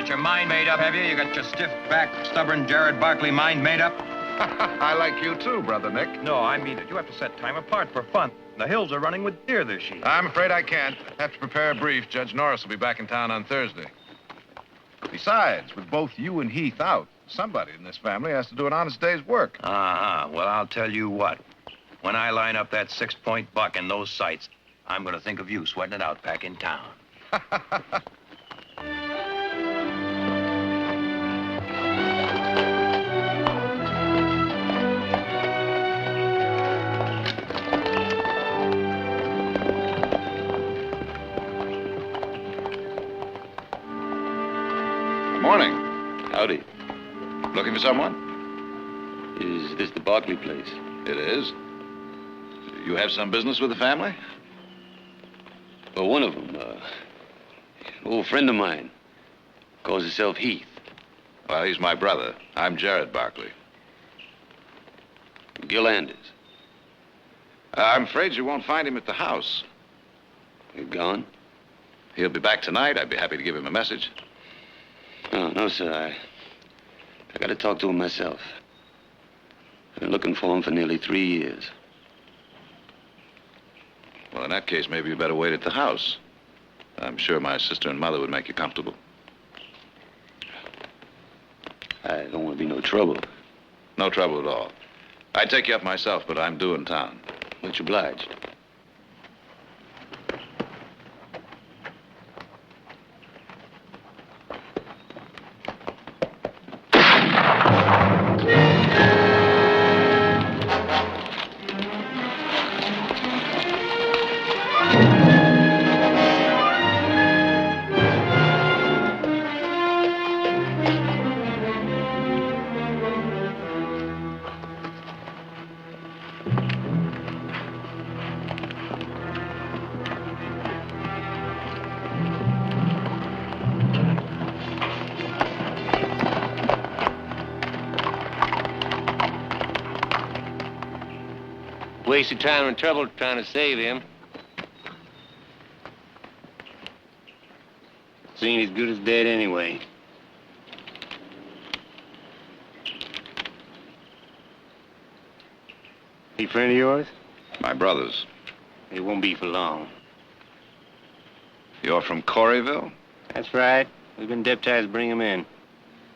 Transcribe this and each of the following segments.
got your mind made up, have you? You got your stiff-backed, stubborn Jared Barkley mind made up? I like you too, Brother Nick. No, I mean it. You have to set time apart for fun. The hills are running with deer this year. I'm afraid I can't. Have to prepare a brief. Judge Norris will be back in town on Thursday. Besides, with both you and Heath out, somebody in this family has to do an honest day's work. Uh-huh. Well, I'll tell you what. When I line up that 6-point buck in those sights, I'm going to think of you sweating it out back in town. Morning. Howdy. Looking for someone? Is this the Barkley place? It is. You have some business with the family? Well, one of them, an old friend of mine, calls himself Heath. Well, he's my brother. I'm Jared Barkley. Gil Anders. I'm afraid you won't find him at the house. You gone? He'll be back tonight. I'd be happy to give him a message. Oh, no, sir. I got to talk to him myself. I've been looking for him for nearly 3 years. Well, in that case, maybe you better wait at the house. I'm sure my sister and mother would make you comfortable. I don't want to be no trouble. No trouble at all. I'd take you up myself, but I'm due in town. Much obliged. Wasted time and trouble trying to save him. He ain't as good as dead anyway. He a friend of yours? My brother's. It won't be for long. You're from Coreyville? That's right. We've been deputized to bring him in.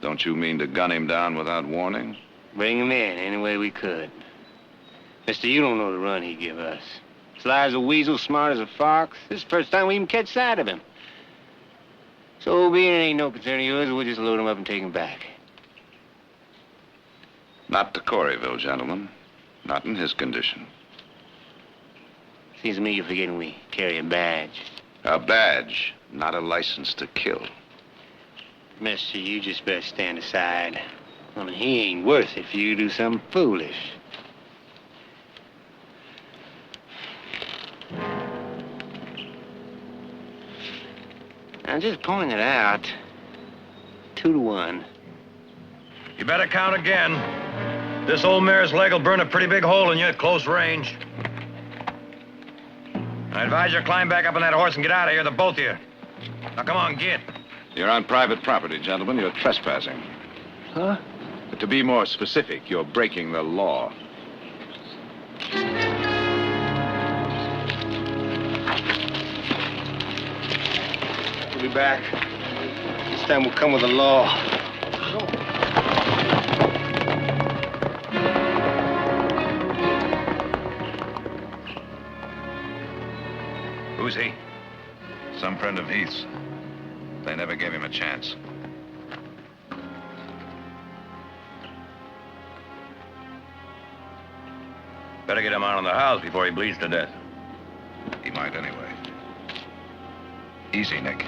Don't you mean to gun him down without warning? Bring him in any way we could. Mister, you don't know the run he give us. Sly as a weasel, smart as a fox. This is the first time we even catch sight of him. So being it ain't no concern of yours, we'll just load him up and take him back. Not to Coreyville, gentlemen. Not in his condition. Seems to me you're forgetting we carry a badge. A badge, not a license to kill. Mister, you just better stand aside. I mean, he ain't worth it for you to do something foolish. I'm just pointing it out. 2 to 1. You better count again. This old mare's leg will burn a pretty big hole in you at close range. I advise you climb back up on that horse and get out of here, the both of you. Now, come on, get. You're on private property, gentlemen. You're trespassing. Huh? But to be more specific, you're breaking the law. We'll be back. This time we'll come with the law. Who's he? Some friend of Heath's. They never gave him a chance. Better get him out of the house before he bleeds to death. He might anyway. Easy, Nick.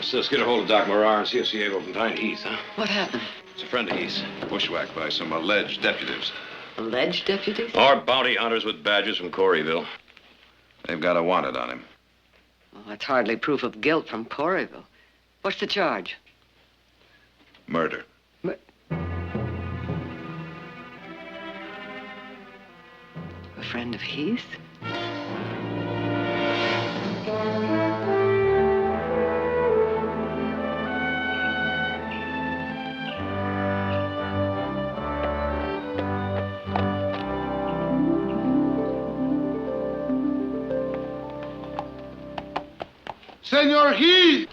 Sis, get a hold of Doc Morar and see if Ciego can find Heath, huh? What happened? It's a friend of Heath's. Bushwhacked by some alleged deputies. Alleged deputies? Or bounty hunters with badges from Coreyville. They've got a wanted on him. Oh, that's hardly proof of guilt from Coreyville. What's the charge? Murder. A friend of Heath? Senor Heath!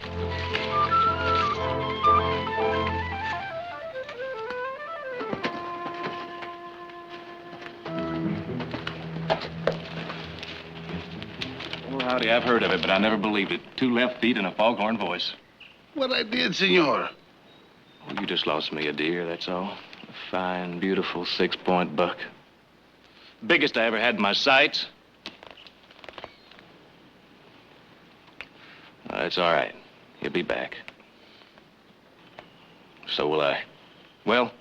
Oh, howdy, I've heard of it, but I never believed it. 2 left feet and a foghorn voice. What I did, senor? Oh, you just lost me a deer, that's all. A fine, beautiful 6-point buck. Biggest I ever had in my sights. It's all right. He'll be back. So will I. Well?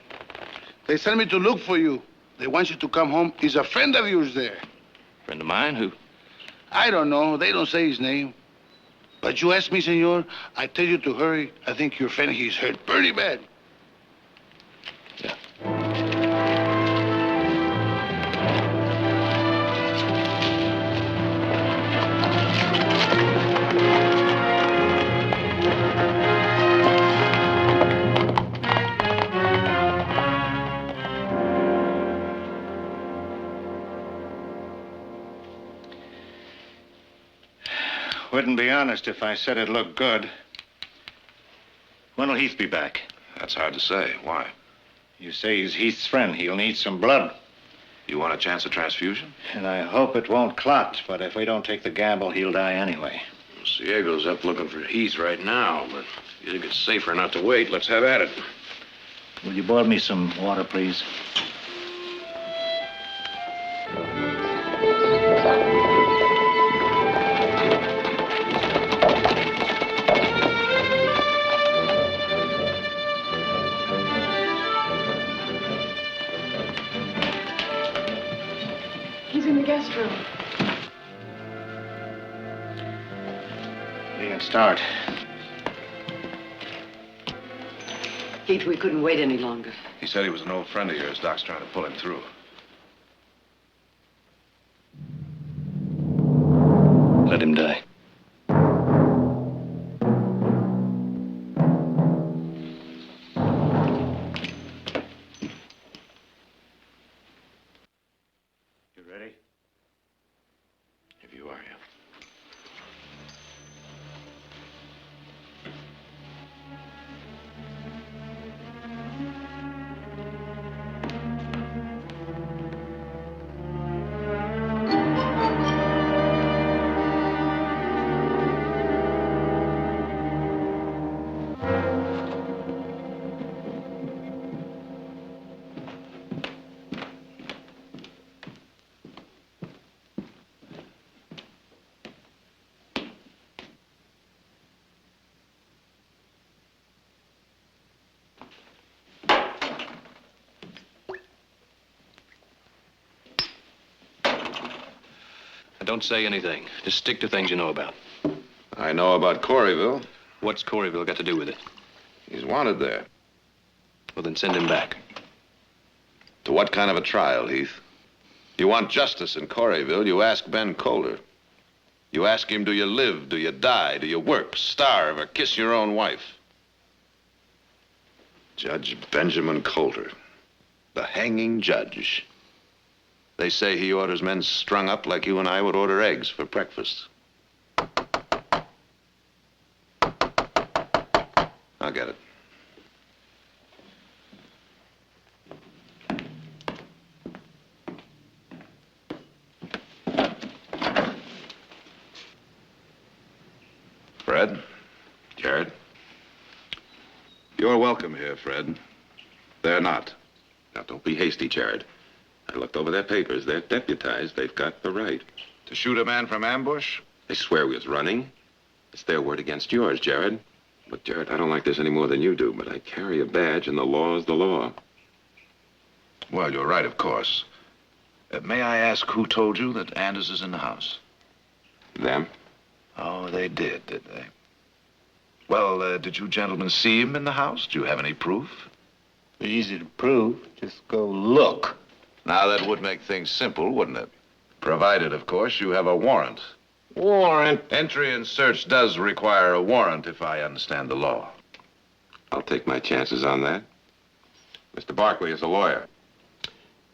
They sent me to look for you. They want you to come home. Is a friend of yours there? Friend of mine? Who? I don't know. They don't say his name. But you asked me, senor. I tell you to hurry. I think your friend, he's hurt pretty bad. Yeah. Wouldn't be honest if I said it looked good. When'll Heath be back? That's hard to say. Why? You say he's Heath's friend. He'll need some blood. You want a chance of transfusion? And I hope it won't clot, but if we don't take the gamble, he'll die anyway. Ciego's up looking for Heath right now, but if you think it's safer not to wait, let's have at it. Will you boil me some water, please? He's in the guest room. We can start. Heath, we couldn't wait any longer. He said he was an old friend of yours. Doc's trying to pull him through. Let him die. You ready? If you are, yeah. Don't say anything. Just stick to things you know about. I know about Coreyville. What's Coreyville got to do with it? He's wanted there. Well, then send him back. To what kind of a trial, Heath? You want justice in Coreyville, you ask Ben Coulter. You ask him, do you live, do you die, do you work, starve, or kiss your own wife? Judge Benjamin Coulter, the hanging judge. They say he orders men strung up like you and I would order eggs for breakfast. I'll get it. Fred? Jared? You're welcome here, Fred. They're not. Now, don't be hasty, Jared. I looked over their papers. They're deputized. They've got the right. To shoot a man from ambush? They swear we was running. It's their word against yours, Jared. But, Jarrett, I don't like this any more than you do, but I carry a badge, and the law is the law. Well, you're right, of course. May I ask who told you that Anders is in the house? Them? Oh, they did they? Well, did you gentlemen see him in the house? Do you have any proof? Easy to prove. Just go look. Now, that would make things simple, wouldn't it? Provided, of course, you have a warrant. Warrant? Entry and search does require a warrant, if I understand the law. I'll take my chances on that. Mr. Barkley is a lawyer.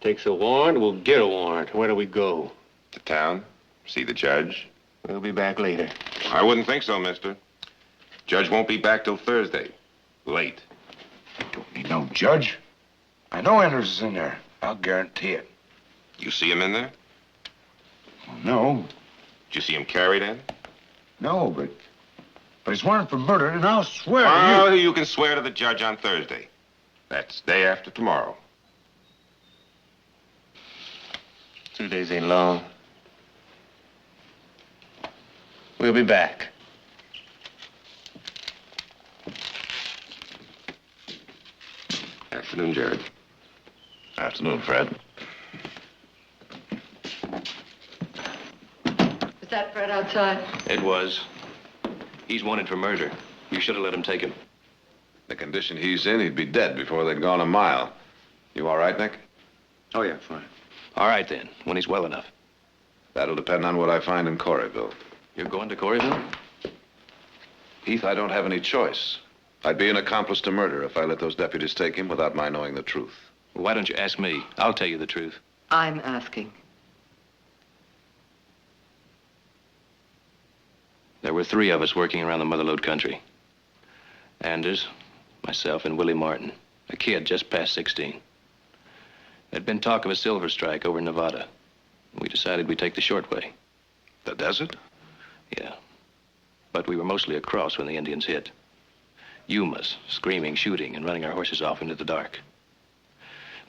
Takes a warrant, we'll get a warrant. Where do we go? To town, see the judge. We'll be back later. I wouldn't think so, mister. Judge won't be back till Thursday. Late. I don't need no judge. I know Anders is in there. I'll guarantee it. You see him in there? Well, no. Did you see him carried in? No, but he's wanted for murder, and I'll swear Oh, to you. you can swear to the judge on Thursday. That's day after tomorrow. 2 days ain't long. We'll be back. Afternoon, Jared. Afternoon, Fred. Is that Fred outside? It was. He's wanted for murder. You should have let him take him. The condition he's in, he'd be dead before they'd gone a mile. You all right, Nick? Oh, yeah, fine. All right, then, when he's well enough. That'll depend on what I find in Coreyville. You're going to Coreyville? Heath, I don't have any choice. I'd be an accomplice to murder if I let those deputies take him without my knowing the truth. Well, why don't you ask me? I'll tell you the truth. I'm asking. There were 3 of us working around the Motherlode country. Anders, myself, and Willie Martin, a kid just past 16. There'd been talk of a silver strike over in Nevada. We decided we'd take the short way. The desert? Yeah. But we were mostly across when the Indians hit. Yumas, screaming, shooting, and running our horses off into the dark.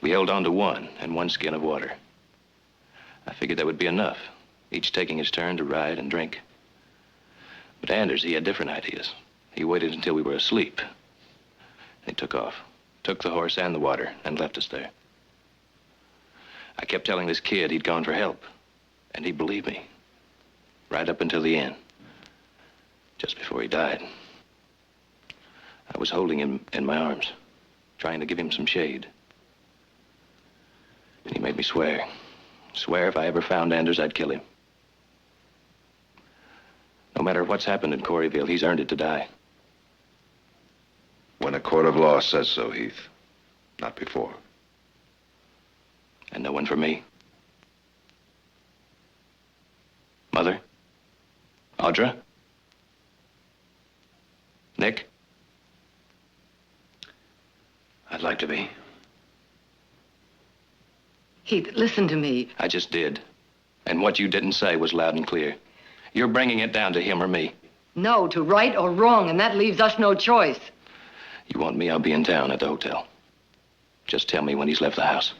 We held on to 1 and 1 skin of water. I figured that would be enough, each taking his turn to ride and drink. But Anders, he had different ideas. He waited until we were asleep. And he took off, took the horse and the water, and left us there. I kept telling this kid he'd gone for help, and he believed me. Right up until the end. Just before he died. I was holding him in my arms, trying to give him some shade. And he made me swear. Swear if I ever found Anders, I'd kill him. No matter what's happened in Coreyville, he's earned it to die. When a court of law says so, Heath. Not before. And no one for me. Mother? Audra? Nick? I'd like to be. Heath, listen to me. I just did. And what you didn't say was loud and clear. You're bringing it down to him or me. No, to right or wrong, and that leaves us no choice. You want me, I'll be in town at the hotel. Just tell me when he's left the house.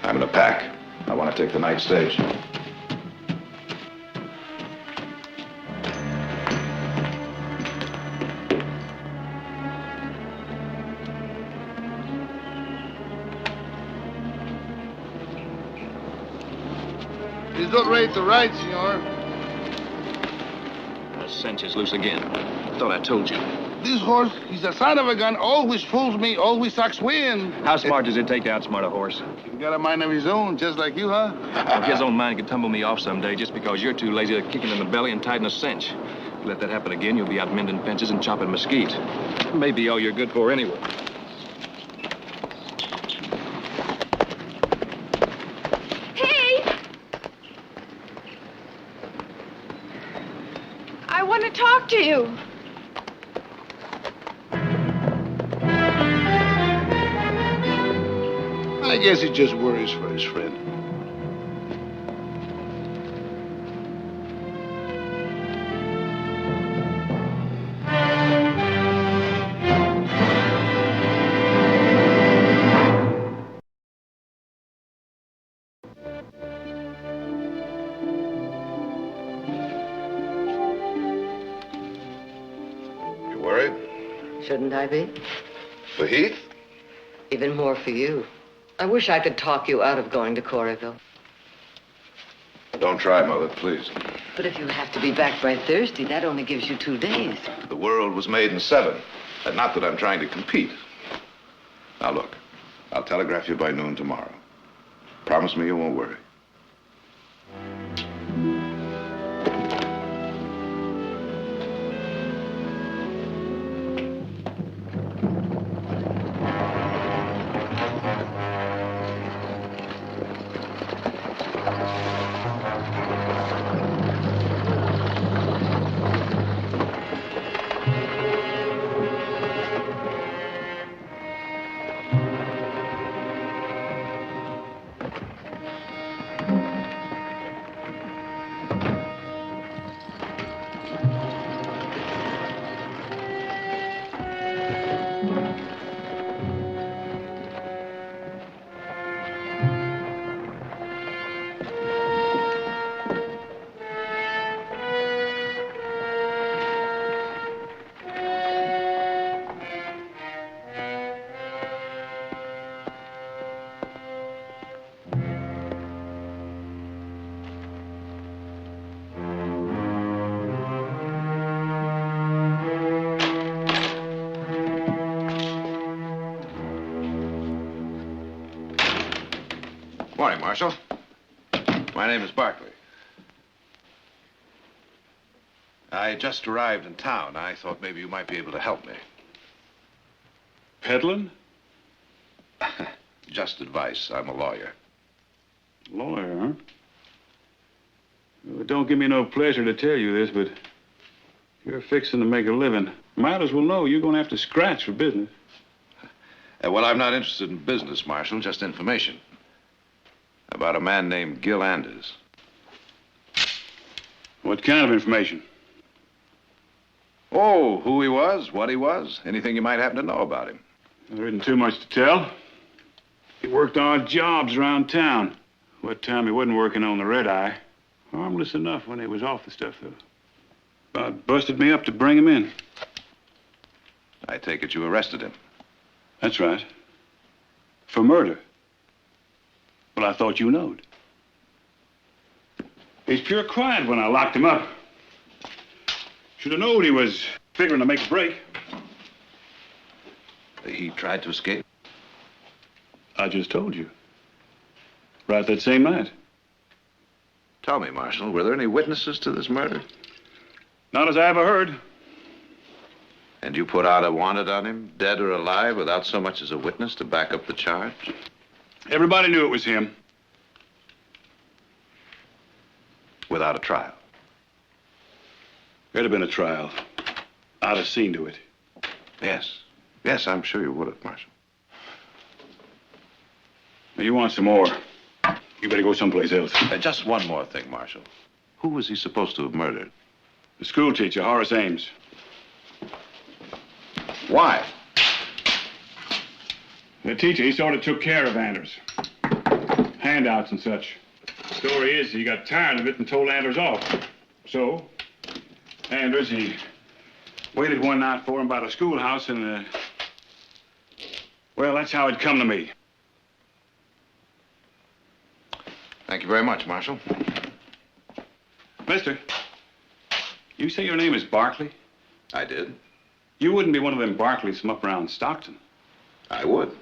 I'm gonna pack. I want to take the night stage. He's not ready to ride, senor. The cinch is loose again. I thought I told you. This horse, he's a son of a gun, always fools me, always sucks wind. How smart does it take to outsmart a horse? He's got a mind of his own, just like you, huh? Well, his own mind could tumble me off someday just because you're too lazy to kick him in the belly and tighten a cinch. If you let that happen again, you'll be out mending fences and chopping mesquite. Maybe all you're good for anyway. I want to talk to you. I guess he just worries for his friend. Worried? Shouldn't I be? For Heath? Even more for you. I wish I could talk you out of going to Coreyville. Don't try, Mother, please. But if you have to be back by Thursday, that only gives you 2 days. The world was made in 7. And not that I'm trying to compete. Now, look. I'll telegraph you by noon tomorrow. Promise me you won't worry. Morning, Marshal. My name is Barkley. I just arrived in town. I thought maybe you might be able to help me. Peddling? Just advice. I'm a lawyer. Lawyer, huh? Well, it don't give me no pleasure to tell you this, but you're fixing to make a living. Might as well know you're going to have to scratch for business. Well, I'm not interested in business, Marshal, just information. About a man named Gil Anders. What kind of information? Oh, who he was, what he was, anything you might happen to know about him. There isn't too much to tell. He worked odd jobs around town. What time he wasn't working on the red eye. Harmless enough when he was off the stuff, though. About busted me up to bring him in. I take it you arrested him. That's right. For murder. Well, I thought you knowed. He's pure quiet when I locked him up. Should have known he was figuring to make a break. He tried to escape? I just told you. Right that same night. Tell me, Marshal, were there any witnesses to this murder? Not as I ever heard. And you put out a wanted on him, dead or alive, without so much as a witness to back up the charge? Everybody knew it was him. Without a trial? There'd have been a trial. I'd have seen to it. Yes. Yes, I'm sure you would have, Marshal. Now, you want some more. You better go someplace else. Just one more thing, Marshal. Who was he supposed to have murdered? The school teacher, Horace Ames. Why? The teacher, he sort of took care of Anders. Handouts and such. The story is he got tired of it and told Anders off. So, Anders, he waited one night for him by the schoolhouse and, well, that's how it come to me. Thank you very much, Marshal. Mister, you say your name is Barkley? I did. You wouldn't be one of them Barkleys from up around Stockton. I would.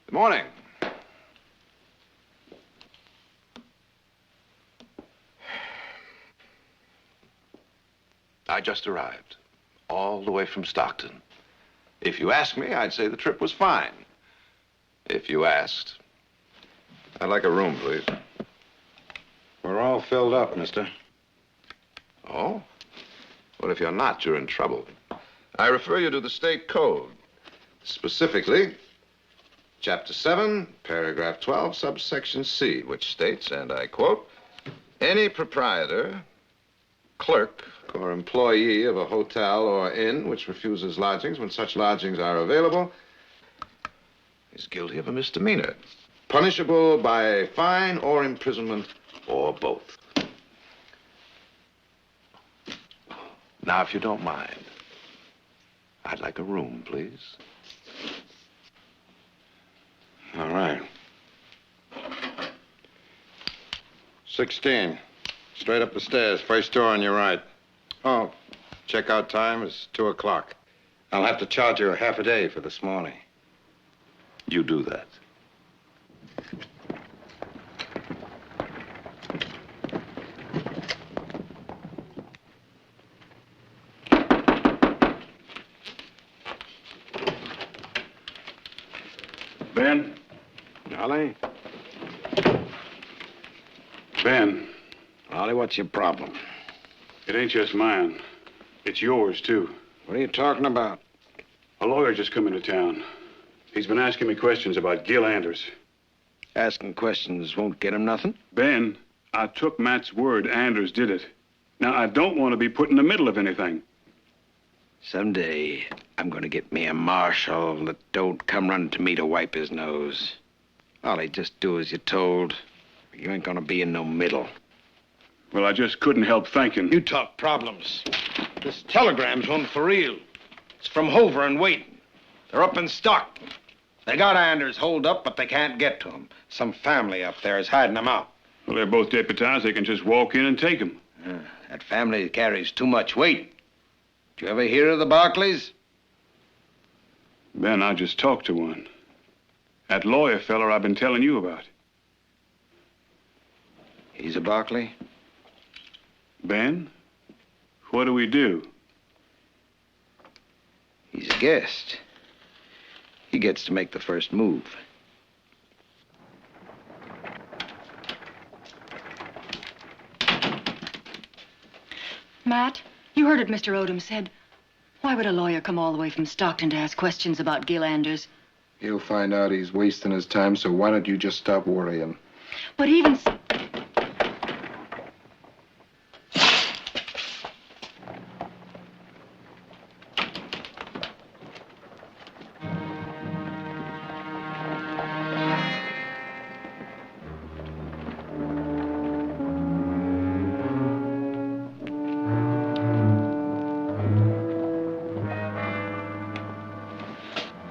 Good morning. I just arrived, all the way from Stockton. If you asked me, I'd say the trip was fine. If you asked, I'd like a room, please. We're all filled up, mister. Oh? Well, if you're not, you're in trouble. I refer you to the state code. Specifically, Chapter 7, Paragraph 12, subsection C, which states, and I quote, any proprietor, clerk, or employee of a hotel or inn which refuses lodgings when such lodgings are available is guilty of a misdemeanor, punishable by fine or imprisonment or both. Now, if you don't mind, I'd like a room, please. All right. 16. Straight up the stairs, first door on your right. Oh, checkout time is 2 o'clock. I'll have to charge you a half a day for this morning. You do that. Ben? Ollie? Ben, Ollie, what's your problem? it ain't just mine. It's yours, too. What are you talking about? A lawyer just come into town. He's been asking me questions about Gil Anders. Asking questions won't get him nothing. Ben, I took Matt's word Anders did it. Now, I don't want to be put in the middle of anything. Someday, I'm going to get me a marshal that don't come running to me to wipe his nose. Ollie, just do as you're told. You ain't going to be in no middle. Well, I just couldn't help thinking. You talk problems. This telegram's one for real. It's from Hoover and Waiting. They're up in stock. They got Anders holed up, but they can't get to him. Some family up there is hiding them out. Well, they're both deputized. They can just walk in and take him. That family carries too much weight. Did you ever hear of the Barclays? Ben, I just talked to one. That lawyer feller I've been telling you about. He's a Barclay? Ben, what do we do? He's a guest. He gets to make the first move. Matt, you heard what Mr. Odom said. Why would a lawyer come all the way from Stockton to ask questions about Gil Anders? He'll find out he's wasting his time, so why don't you just stop worrying? But even...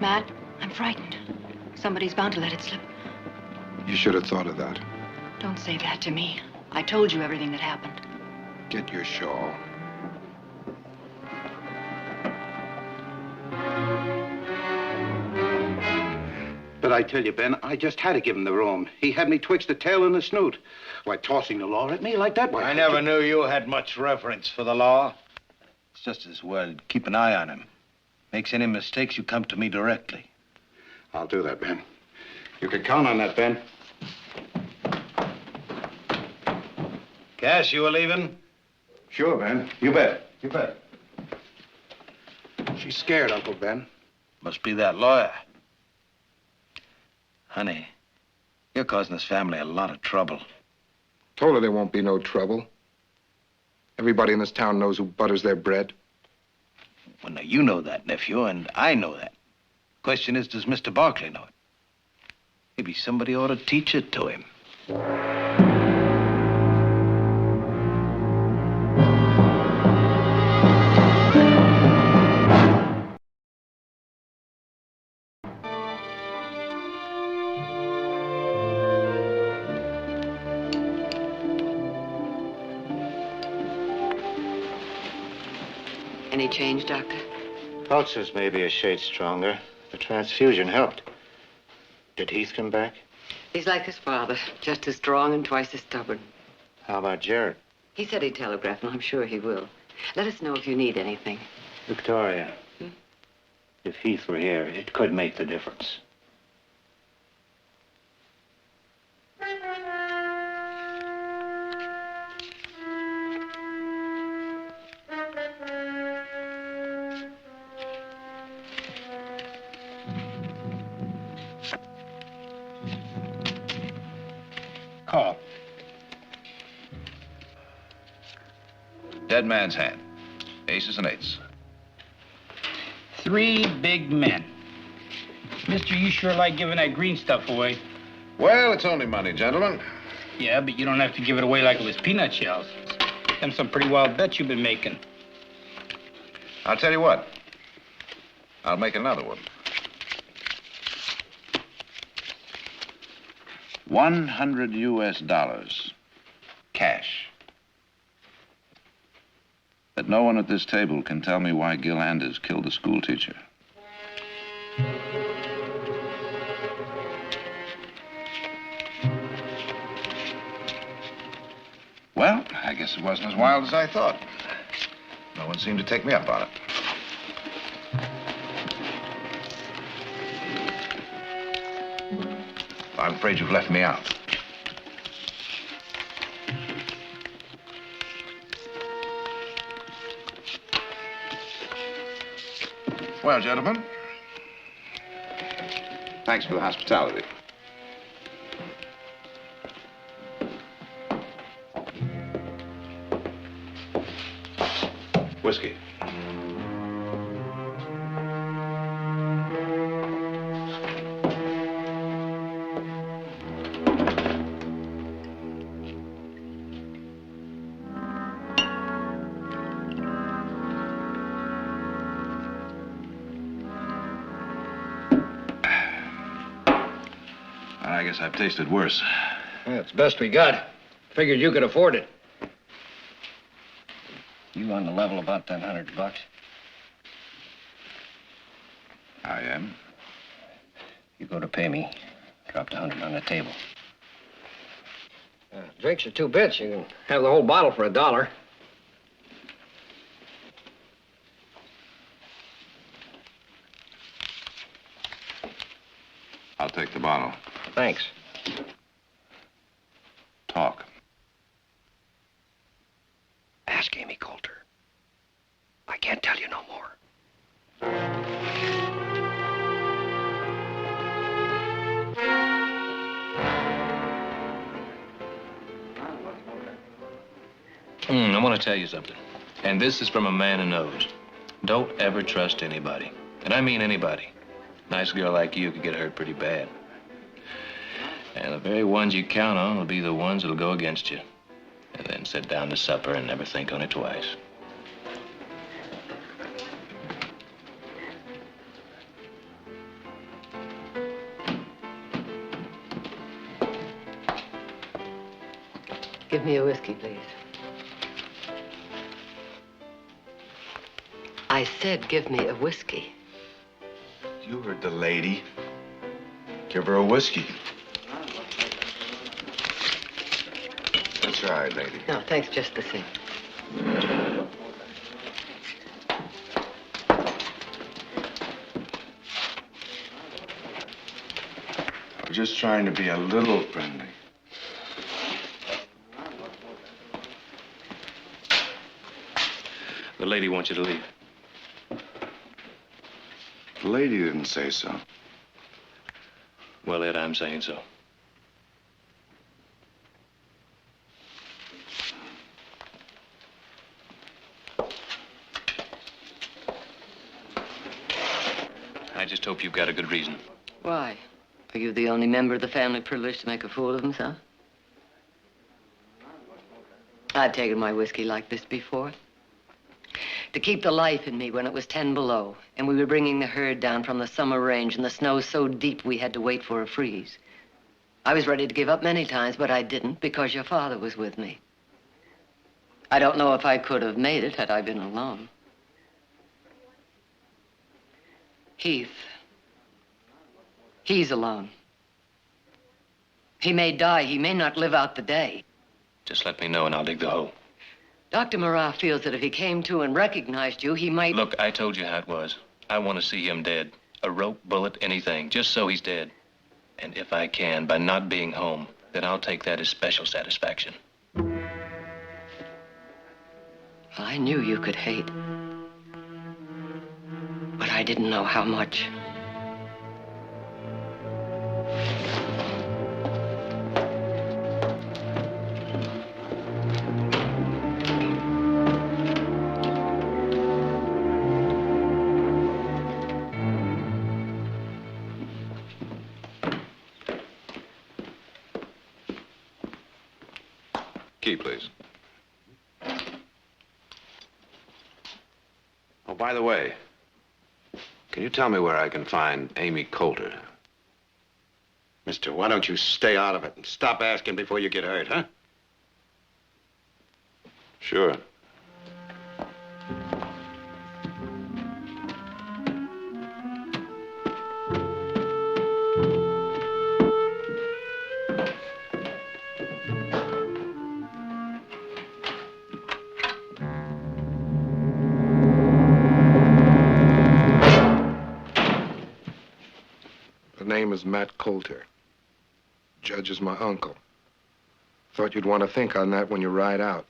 Matt, I'm frightened. Somebody's bound to let it slip. You should have thought of that. Don't say that to me. I told you everything that happened. Get your shawl. But I tell you, Ben, I just had to give him the room. He had me twixt the tail and the snoot. Why, tossing the law at me like that, why... I never knew you had much reverence for the law. It's just as well keep an eye on him. Makes any mistakes, you come to me directly. I'll do that, Ben. You can count on that, Ben. Cass, you were leaving? Sure, Ben. You bet. You bet. She's scared, Uncle Ben. Must be that lawyer. Honey, you're causing this family a lot of trouble. Told her there won't be no trouble. Everybody in this town knows who butters their bread. Well, now, you know that, nephew, and I know that. Question is, does Mr. Barclay know it? Maybe somebody ought to teach it to him. Any change, Doctor? Pulses may be a shade stronger. The transfusion helped. Did Heath come back? He's like his father, just as strong and twice as stubborn. How about Jared? He said he'd telegraph, and I'm sure he will. Let us know if you need anything. Victoria, if Heath were here, it could make the difference. Dead man's hand. Aces and eights. 3 big men. Mister, you sure like giving that green stuff away. Well, it's only money, gentlemen. Yeah, but you don't have to give it away like it was peanut shells. Them some pretty wild bets you've been making. I'll tell you what. I'll make another one. $100 US. Cash. But no one at this table can tell me why Gil Anders killed the school teacher. Well, I guess it wasn't as wild as I thought. No one seemed to take me up on it. I'm afraid you've left me out. Well, gentlemen, thanks for the hospitality. Whiskey. I guess I've tasted worse. Yeah, it's the best we got. Figured you could afford it. You on the level about that $100? I am. You go to pay me. Drop the 100 on the table. Drinks are 2 bits. You can have the whole bottle for $1. I'll take the bottle. Thanks. Talk. Ask Amy Coulter. I can't tell you no more. I want to tell you something. And this is from a man who knows. Don't ever trust anybody. And I mean anybody. Nice girl like you could get hurt pretty bad. And the very ones you count on will be the ones that'll go against you. And then sit down to supper and never think on it twice. Give me a whiskey, please. I said give me a whiskey. You heard the lady. Give her a whiskey. That's all right, lady. No, thanks just the same. We're just trying to be a little friendly. The lady wants you to leave. The lady didn't say so. Well, Ed, I'm saying so. I just hope you've got a good reason. Why? Are you the only member of the family privileged to make a fool of himself? I've taken my whiskey like this before. To keep the life in me when it was 10 below, and we were bringing the herd down from the summer range, and the snow so deep we had to wait for a freeze. I was ready to give up many times, but I didn't because your father was with me. I don't know if I could have made it had I been alone. Heath. He's alone. He may die. He may not live out the day. Just let me know and I'll dig the hole. Dr. Marat feels that if he came to and recognized you, he might... Look, I told you how it was. I want to see him dead. A rope, bullet, anything, just so he's dead. And if I can, by not being home, then I'll take that as special satisfaction. I knew you could hate. But I didn't know how much. key, please. Oh, by the way, can you tell me where I can find Amy Coulter? Mister, why don't you stay out of it and stop asking before you get hurt, huh? Sure. The name is Matt Coulter. Judge is my uncle. Thought you'd want to think on that when you ride out.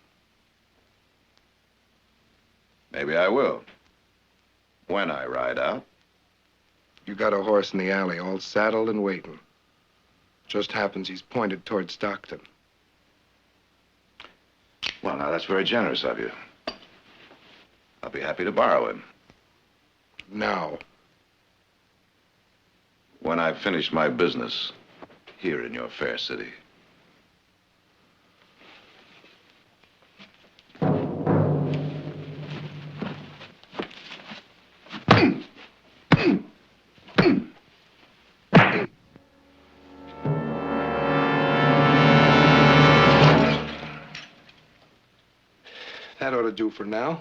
Maybe I will. When I ride out. You got a horse in the alley, all saddled and waiting. Just happens he's pointed toward Stockton. Well, now, that's very generous of you. I'll be happy to borrow him. Now. When I've finished my business here in your fair city. That ought to do for now.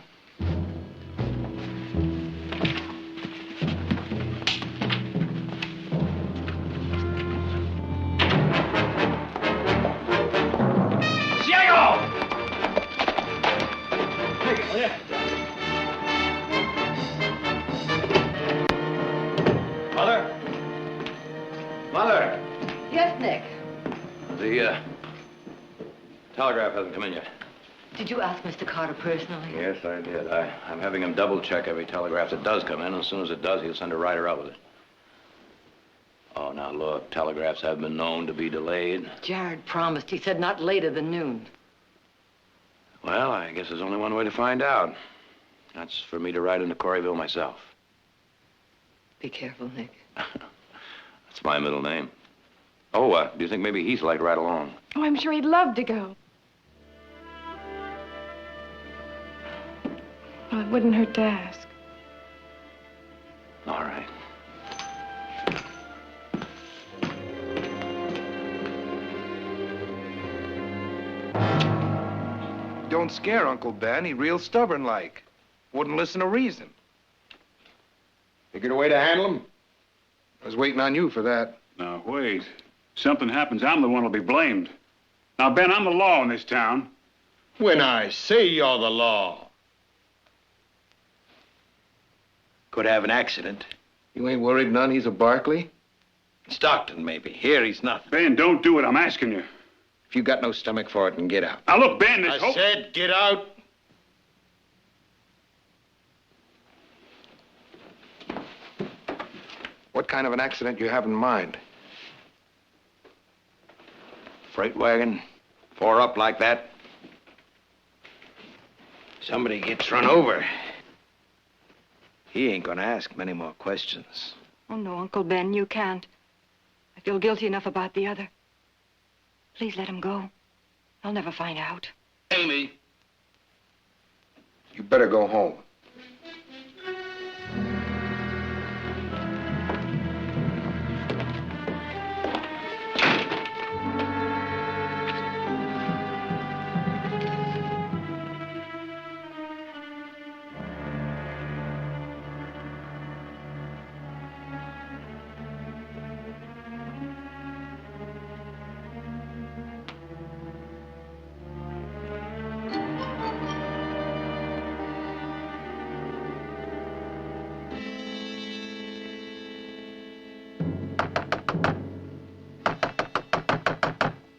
Mother! Yes, Nick. The telegraph hasn't come in yet. Did you ask Mr. Carter personally? Yes, I did. I'm having him double check every telegraph that does come in. As soon as it does, he'll send a rider out with it. Oh, now look, telegraphs have been known to be delayed. Jared promised. He said not later than noon. Well, I guess there's only one way to find out. That's for me to ride into Coreyville myself. Be careful, Nick. That's my middle name. Oh, do you think maybe Heath would like to ride along? Oh, I'm sure he'd love to go. Well, it wouldn't hurt to ask. All right. Don't scare Uncle Ben. He real stubborn like. Wouldn't listen to reason. Figured a way to handle him? I was waiting on you for that. Now, wait. Something happens, I'm the one who'll be blamed. Now, Ben, I'm the law in this town. When I say you're the law. Could have an accident. You ain't worried none he's a Barkley? Stockton, maybe. Here, he's nothing. Ben, don't do it. I'm asking you. If you got no stomach for it, then get out. Now, look, Ben, there's I hope. said get out. What kind of an accident you have in mind? Freight wagon, 4 up like that. Somebody gets run over. He ain't gonna ask many more questions. Oh, no, Uncle Ben, you can't. I feel guilty enough about the other. Please let him go. They'll never find out. Amy. You better go home.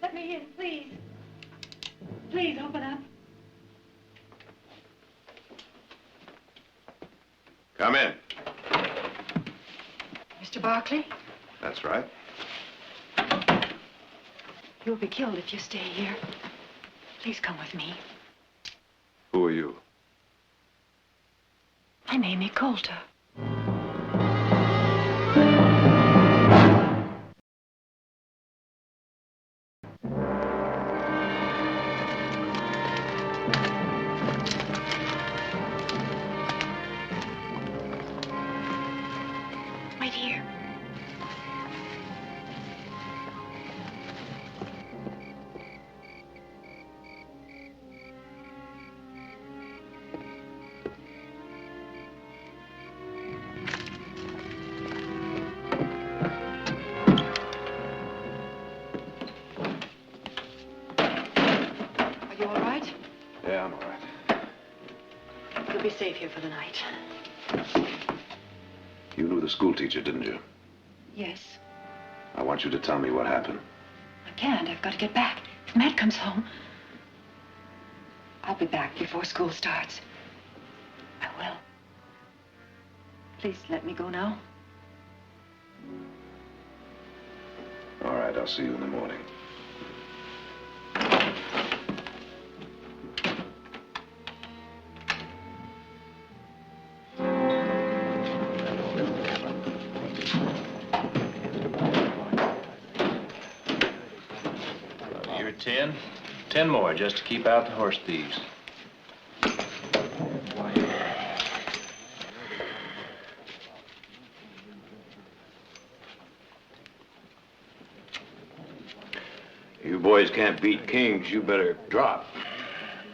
Let me in, please. Please, open up. Come in. Mr. Barkley, That's right. you'll be killed if you stay here. Please come with me. Who are you? I'm Amy Coulter. safe here for the night. You knew the school teacher, didn't you? Yes. I want you to tell me what happened. I can't. I've got to get back. If Matt comes home, I'll be back before school starts. I will. Please let me go now. All right, I'll see you in the morning. You're 10. 10 more just to keep out the horse thieves. You boys can't beat kings, you better drop.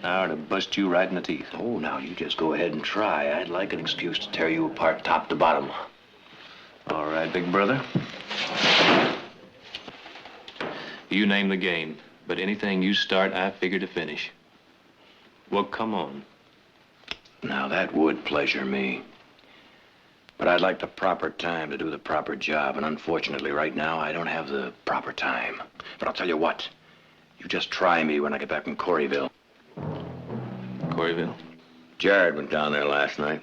Now to bust you right in the teeth. Oh, now you just go ahead and try. I'd like an excuse to tear you apart top to bottom. All right, big brother. You name the game, but anything you start, I figure to finish. Well, come on. Now, that would pleasure me. But I'd like the proper time to do the proper job, and unfortunately, right now, I don't have the proper time. But I'll tell you what. You just try me when I get back from Coreyville. Coreyville? Jared went down there last night.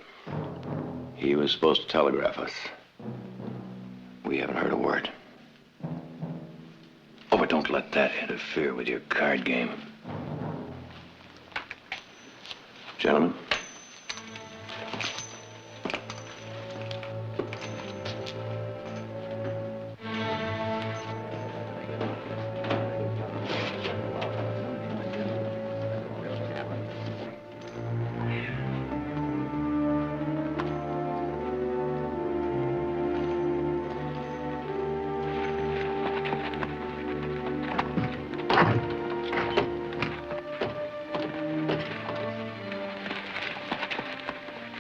He was supposed to telegraph us. We haven't heard a word. Oh, but don't let that interfere with your card game. Gentlemen.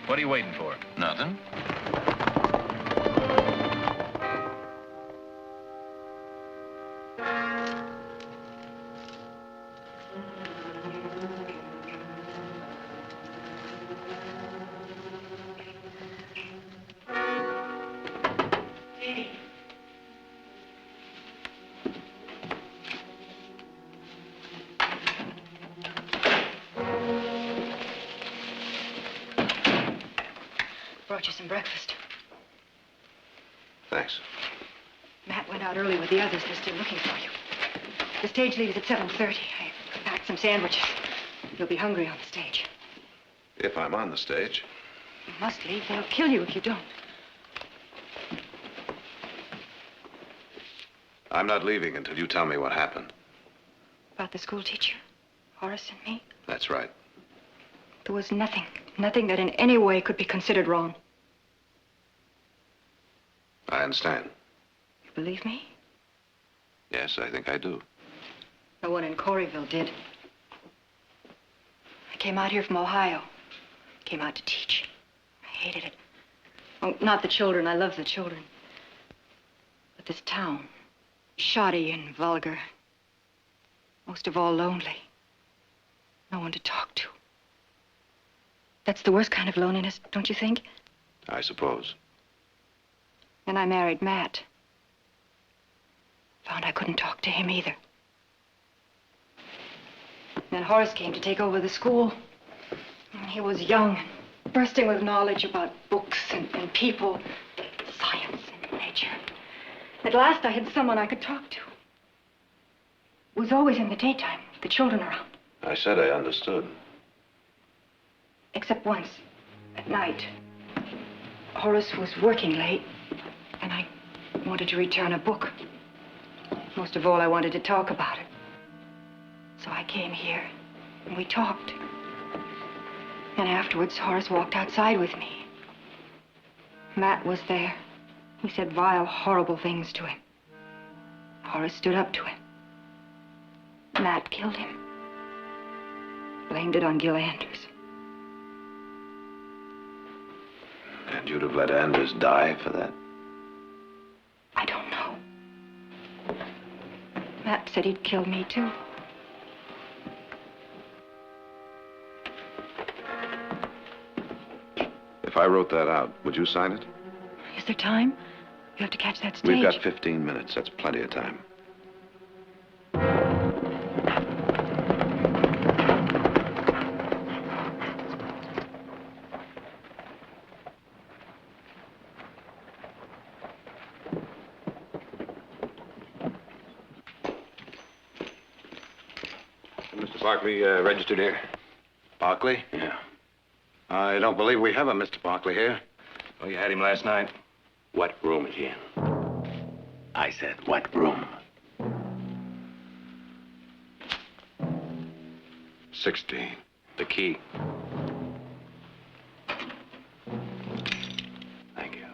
What are you waiting for? Nothing. Brought you some breakfast. Thanks. Matt went out early with the others. They're still looking for you. The stage leaves at 7:30. I packed some sandwiches. You'll be hungry on the stage. If I'm on the stage. You must leave. They'll kill you if you don't. I'm not leaving until you tell me what happened. About the school teacher, Horace and me. That's right. There was nothing that in any way could be considered wrong. I understand. You believe me? Yes, I think I do. No one in Coreyville did. I came out here from Ohio. Came out to teach. I hated it. Oh, not the children. I love the children. But this town, shoddy and vulgar. Most of all, lonely. No one to talk to. That's the worst kind of loneliness, don't you think? I suppose. Then I married Matt. Found I couldn't talk to him either. Then Horace came to take over the school. And he was young and bursting with knowledge about books and people, science and nature. At last I had someone I could talk to. It was always in the daytime, with the children around. I said I understood. Except once, at night. Horace was working late, and I wanted to return a book. Most of all, I wanted to talk about it. So I came here, and we talked. And afterwards, Horace walked outside with me. Matt was there. He said vile, horrible things to him. Horace stood up to him. Matt killed him. Blamed it on Gil Anders. And you'd have let Anders die for that? I don't know. Matt said he'd kill me, too. If I wrote that out, would you sign it? Is there time? You have to catch that stage. We've got 15 minutes. That's plenty of time. Mr. Barkley registered here? Barkley? Yeah. I don't believe we have a Mr. Barkley here. Oh, you had him last night? What room is he in? I said, what room? 16. The key. Thank you.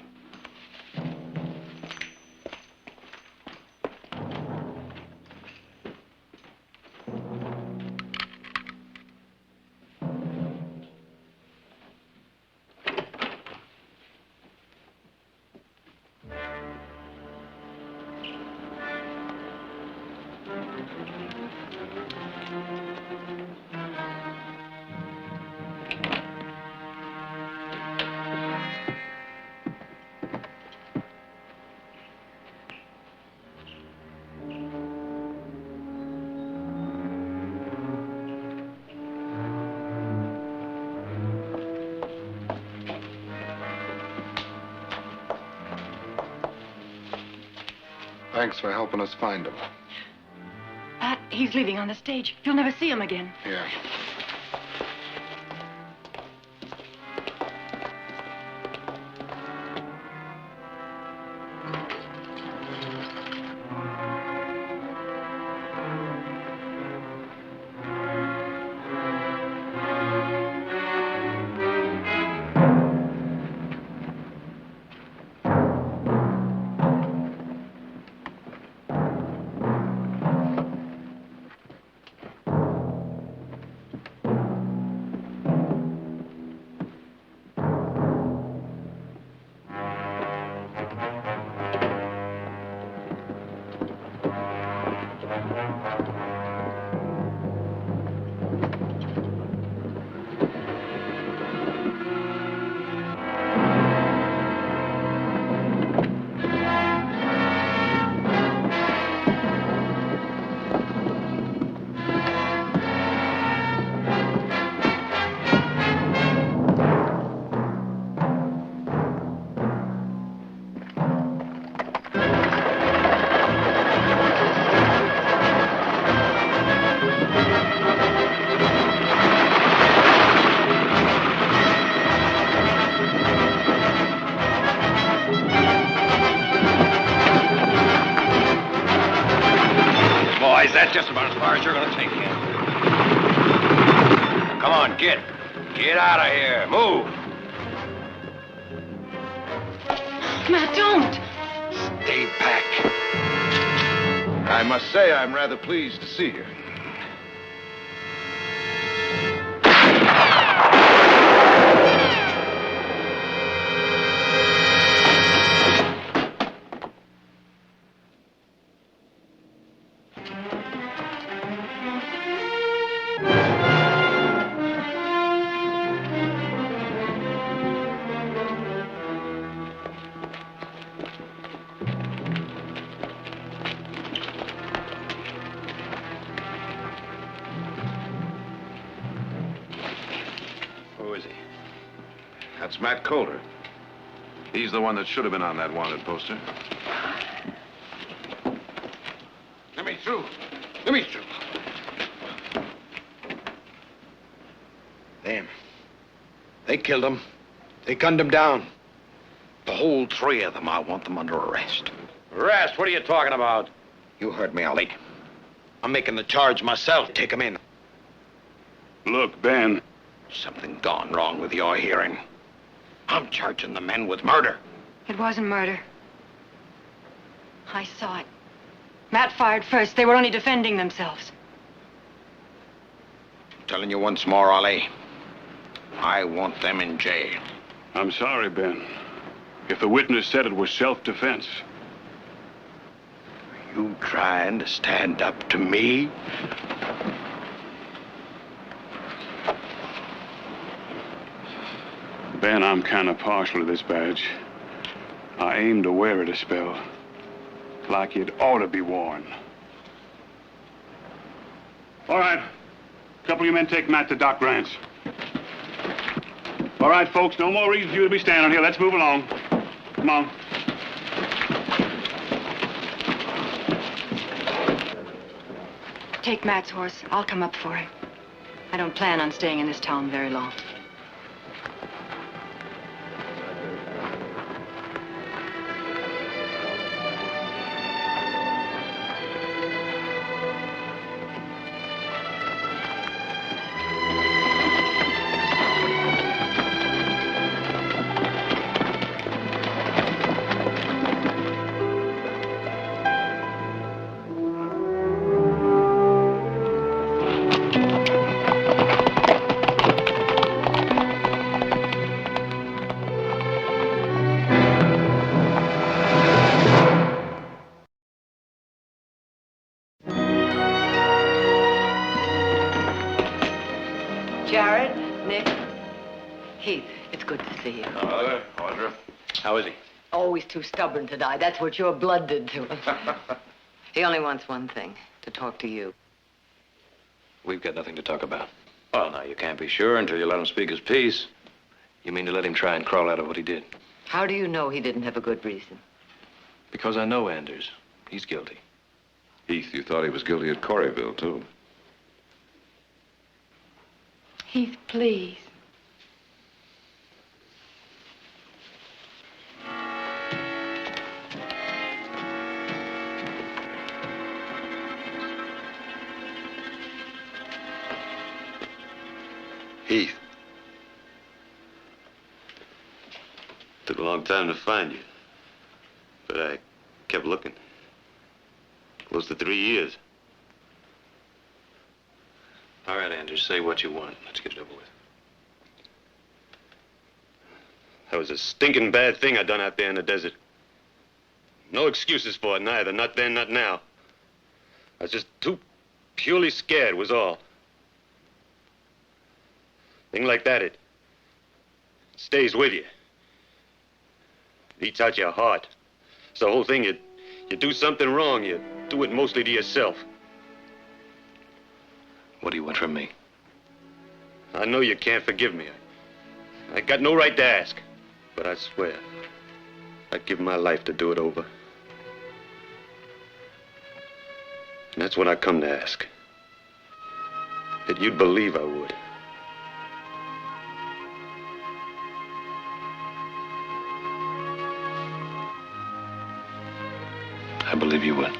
Thanks for helping us find him. Pat, he's leaving on the stage. You'll never see him again. Yeah. Boys, that's just about as far as you're gonna take him. Come on, get. Get out of here. Move. Matt, don't! Stay back. I must say I'm rather pleased to see you. Who is he? That's Matt Coulter. He's the one that should have been on that wanted poster. Let me through. Let me through. Them. They killed him. They gunned him down. The whole three of them, I want them under arrest. Arrest? What are you talking about? You heard me, Ollie. I'm making the charge myself. Take him in. Look, Ben. Something gone wrong with your hearing. I'm charging the men with murder. It wasn't murder. I saw it. Matt fired first. They were only defending themselves. I'm telling you once more, Ollie. I want them in jail. I'm sorry, Ben. If the witness said it was self-defense. Are you trying to stand up to me? Ben, I'm kind of partial to this badge. I aim to wear it a spell. Like it ought to be worn. All right. A couple of you men take Matt to Doc Grant's. All right, folks, no more reason for you to be standing here. Let's move along. Come on. Take Matt's horse. I'll come up for him. I don't plan on staying in this town very long. Jared, Nick, Heath, it's good to see you. Hello, Audra. How is he? Always too stubborn to die. That's what your blood did to him. He only wants one thing, to talk to you. We've got nothing to talk about. Well, now, you can't be sure until you let him speak his piece. You mean to let him try and crawl out of what he did? How do you know he didn't have a good reason? Because I know Anders. He's guilty. Heath, you thought he was guilty at Coreyville, too. Heath, please. Heath. Took a long time to find you. But I kept looking. Close to 3 years. All right, Anders, say what you want. Let's get it over with. That was a stinking bad thing I done out there in the desert. No excuses for it, neither. Not then, not now. I was just too purely scared, was all. Thing like that, it stays with you. It eats out your heart. It's the whole thing. You do something wrong, you do it mostly to yourself. What do you want from me? I know you can't forgive me. I got no right to ask. But I swear, I'd give my life to do it over. And that's what I come to ask. That you'd believe I would. I believe you would.